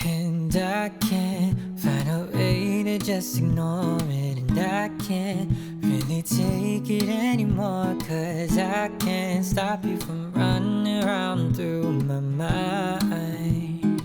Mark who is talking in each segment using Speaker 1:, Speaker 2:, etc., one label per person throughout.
Speaker 1: And I can't find a way to just ignore it. And I can't really take it anymore, 'cause I can't stop you from running around through my mind.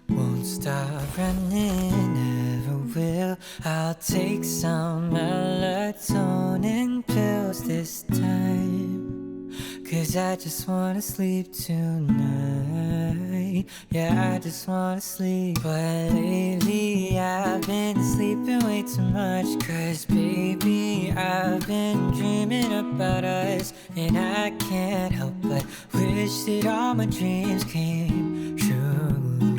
Speaker 1: Won't stop running, never will. I'll take some melatonin pills this time, 'cause I just wanna sleep tonight. Yeah, I just wanna sleep. But lately I've been sleeping way too much, 'cause baby, I've been dreaming about us. And I can't help but wish that all my dreams came true.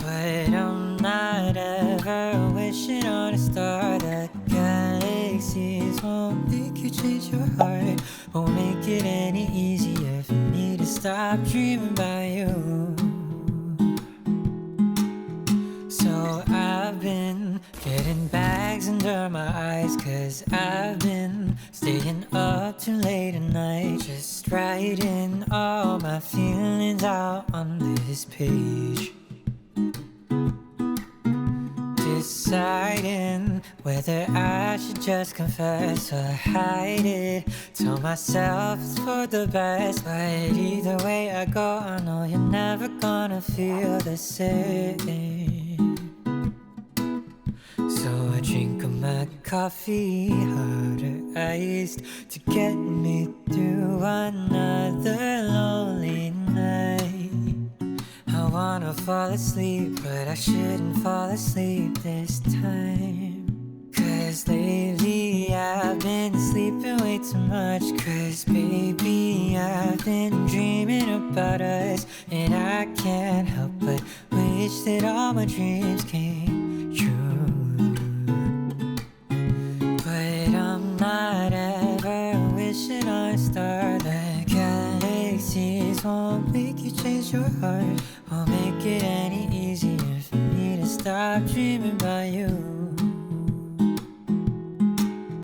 Speaker 1: But I'm not ever wishing on a star. The galaxies won't make you change your heart, won't make it any easier for me to stop dreaming about you. So I've been getting bags under my eyes, 'cause I've been staying up too late at night, just writing all my feelings out on this page, deciding whether I should just confess or hide it. Tell myself it's for the best, but either way I go, I know you're never gonna feel the same. So I drink up my coffee, harder iced, to get me through another lonely night. I wanna fall asleep, but I shouldn't fall asleep this time, 'cause lately I've been sleeping way too much. 'Cause baby, I've been dreaming about us. And I can't help but wish that all my dreams came true. But I'm not ever wishing on a star. The galaxies won't make you change your heart, won't make it any easier for me to stop dreaming about you.